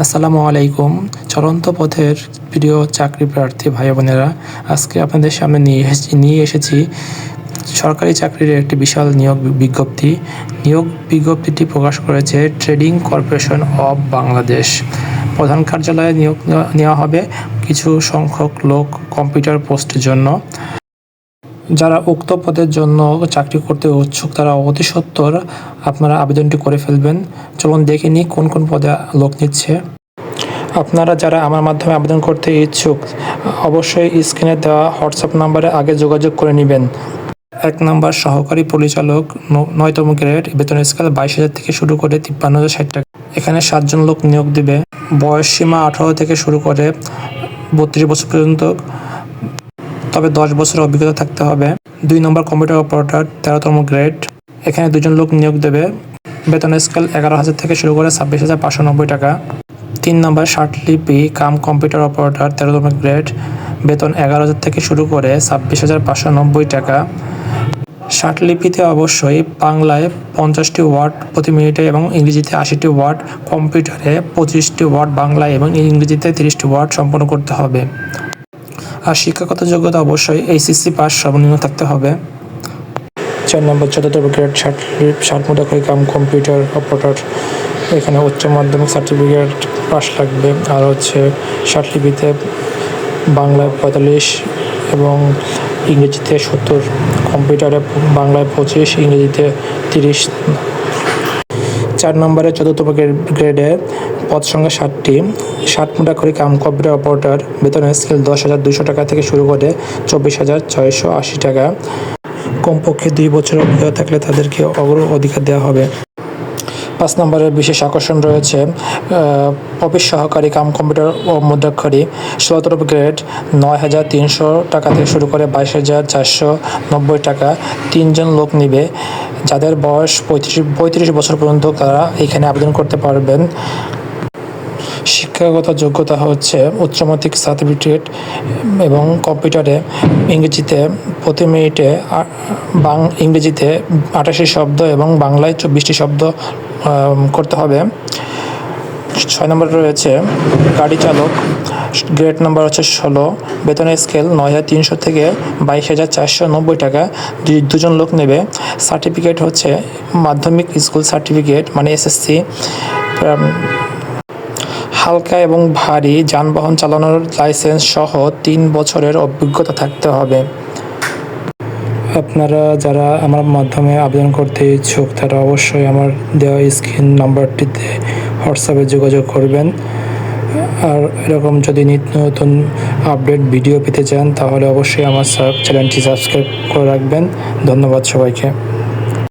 আসসালামু আলাইকুম। চলন্ত পথের প্রিয় চাকরি প্রার্থী ভাই বোনেরা, আজকে আপনাদের সামনে নিয়ে এসেছি সরকারি চাকরির একটি বিশাল নিয়োগ বিজ্ঞপ্তি। নিয়োগ বিজ্ঞপ্তিটি প্রকাশ করেছে ট্রেডিং কর্পোরেশন অব বাংলাদেশ। প্রধান কার্যালয়ে নিয়োগ নেওয়া হবে কিছু সংখ্যক লোক কম্পিউটার পোস্টের জন্য। যারা উক্ত পদের জন্য চাকরি করতে ইচ্ছুক তারা অতি সত্বর আপনারা আবেদনটি করে ফেলবেন। চলুন দেখে নিই কোন কোন পদে লোক নিচ্ছে। আপনারা যারা আমার মাধ্যমে আবেদন করতে ইচ্ছুক অবশ্যই স্ক্রিনে দেওয়া হোয়াটসঅ্যাপ নাম্বারে আগে যোগাযোগ করে নেবেন। 1 নম্বর সহকারী পরিচালক 9তম গ্রেড, বেতন স্কেল 22,000 থেকে শুরু করে 53,060 টাকা। এখানে 7 জন লোক নিয়োগ দিবে। বয়স সীমা 18 থেকে শুরু করে 32 বছর পর্যন্ত, তবে 10 বছরের অভিজ্ঞতা থাকতে হবে। 2 নম্বর কম্পিউটার অপারেটর 13তম গ্রেড, এখানে 2 জন লোক নিয়োগ দেবে। বেতন স্কেল 11,000 থেকে শুরু করে 26,590 টাকা। 3 নম্বর ষাটলিপি কাম কম্পিউটার অপারেটর 13তম গ্রেড, বেতন 11,000 থেকে শুরু করে 26,590 টাকা। ষাটলিপিতে অবশ্যই বাংলায় 50টি ওয়ার্ড প্রতি মিনিটে এবং ইংরেজিতে 80টি ওয়ার্ড, কম্পিউটারে 25টি ওয়ার্ড বাংলায় এবং ইংরেজিতে 30টি ওয়ার্ড সম্পন্ন করতে হবে। আর শিক্ষাগত যোগ্যতা অবশ্যই এইচএসসি পাস সর্বনিম্ন থাকতে হবে। 4 নম্বর 14তম গ্রেড ষাটমোটাখড়ি কাম কম্পিউটার অপারেটর, এখানে উচ্চ মাধ্যমিক সার্টিফিকেট পাস লাগবে। আর ষাটলিপিতে বাংলায় 45 এবং ইংরেজিতে 70, কম্পিউটারে বাংলায় 25, ইংরেজিতে 30। 4 নম্বরে 14তম গ্রেডে পদ সংখ্যা 60টি, ষাটমোটাখড়ি কাম কম্পিউটার অপারেটর, বেতন স্কেল 10,200 টাকা থেকে শুরু করে 24,680 টাকা। কমপক্ষে 2 বছর অভিজ্ঞতা থাকলে তাদেরকে অধিকার দেওয়া হবে। 5 নম্বরের বিশেষ আকর্ষণ রয়েছে অফিস সহকারী কাম কম্পিউটার ও মুদ্রাক্ষরী 16তম গ্রেড, 9,300 টাকা থেকে শুরু করে 22,490 টাকা। 3 জন লোক নিবে। যাদের বয়স 35 বছর পর্যন্ত তারা এখানে আবেদন করতে পারবেন। শিক্ষাগত যোগ্যতা উচ্চ মাধ্যমিক সার্টিফিকেট এবং কম্পিউটারে ইংরেজিতে প্রতি মিনিটে ইংরেজিতে 88 শব্দ এবং বাংলায় 24টি শব্দ করতে হবে। 6 নম্বরে রয়েছে গাড়ি চালক, গ্রেড নাম্বার 16, বেতনের স্কেল 9,300 থেকে 22,490 টাকা। 2 জন লোক নেবে। সার্টিফিকেট মাধ্যমিক স্কুল সার্টিফিকেট মানে এসএসসি। হালকা এবং ভারী যানবাহন চালানোর লাইসেন্স সহ 3 বছরের অভিজ্ঞতা থাকতে হবে। আপনারা যারা আমার মাধ্যমে আবেদন করতে ইচ্ছুক তারা অবশ্যই আমার দেওয়া স্ক্রিন নাম্বারটিতে হোয়াটসঅ্যাপে যোগাযোগ করবেন। আর এরকম যদি নিত্য নতুন আপডেট ভিডিও পেতে চান তাহলে অবশ্যই আমার চ্যানেলটি সাবস্ক্রাইব করে রাখবেন। ধন্যবাদ সবাইকে।